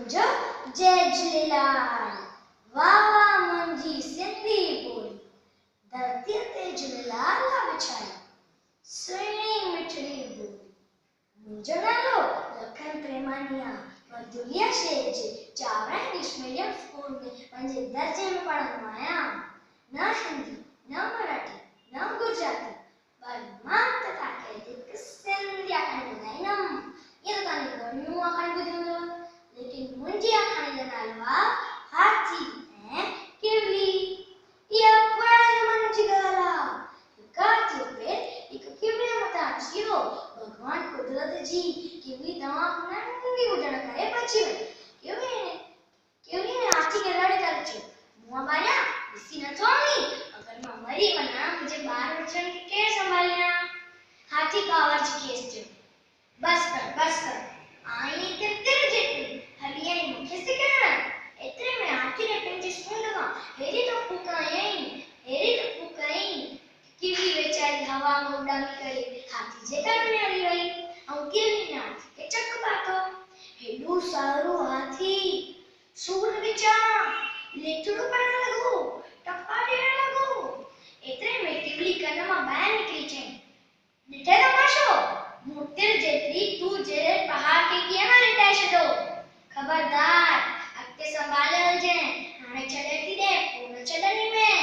मुंहिंजो जय झूलेलाल। वाह वाह मुंहिंजी सिंधी ॿोली, धरतीअ ते झूलेलाल विछाई सुहिणी मिठड़ी ॿोली। मुंहिंजो नालो लखन प्रेमानी आहे। मां दुलिया शहर जे चावड़ा इंग्लिश मीडियम स्कूल में 5 दर्जे में पढ़ंदो आहियां। न हिंदी, न मराठी, न गुजराती, पर मां त तव्हांखे हिकु सिंधी आखाणी ॿुधाईंदमि। ईअं त तव्हां घणियूं आखाणियूं ॿुधियूं हूंदव, लेकिन मुंहिंजी आखाणी जो नालो आहे हाथी ऐं किवली। इहा पुराणे ज़माने जी ॻाल्हि आहे। हिकु हाथी पे हिकु किवली मथां अची वियो। भॻवान कुदरत जी किवली तमामु नंढी हुजण करे बची वई। किवली ने हाथी खे रड़े करे चयो, मुंहुं ॿारियां ॾिसी नथो वञी, अगर मां मरी वञा मुंहिंजे ॿार बच्चनि खे केरु संभालिया। हाथी कावड़ जी खेसि चयो, बस कर आई तितर जेतिरी हली आई मूंखे सिखाइण। एतिरे में हाथी ने पंहिंजी सूंड खां हेड़ी त फूक हयईं, किवली वेचारी हवा में उॾामी करे हाथी जे कन में हली वई ऐं किवली ने हाथी खे चक पातो। हेॾो सारो हाथी सूंड विचां लेथड़ो पाइण लॻो, टपा ॾियण लॻो। एतिरे में किवली कन मां ॿाहिरि निकिरी चई, ॾिठे तमाशो, मूं तिर जेतिरी तूं जे पहाड़ खे कीअं न लिटाए छॾो। खबरदार अॻिते संभाले हलजे, हाणे छॾे थी ॾे पोइ न छॾंदी मैं।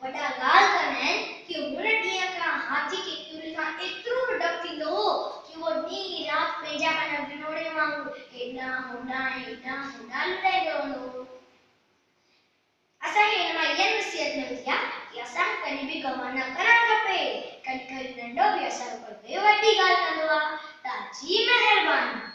वॾा ॻाल्हि कंदा आहिनि कि हुन ॾींहं खां हाथी खे किवली खां एतिरो डपु थींदो हो कि उहो ॾींहुं राति पंहिंजा कन विनोड़े वांगुरु हेॾां होॾां लुॾाईंदो रहंदो हो। असांखे हिन मां इहा नसीहत मिलंदी आहे कि असां कॾहिं बि घमंड न करणु खपे। कॾहिं नंढो बि असां पर वॾी ॻाल्हि कंदो आहे। तव्हांजी महिरबानी।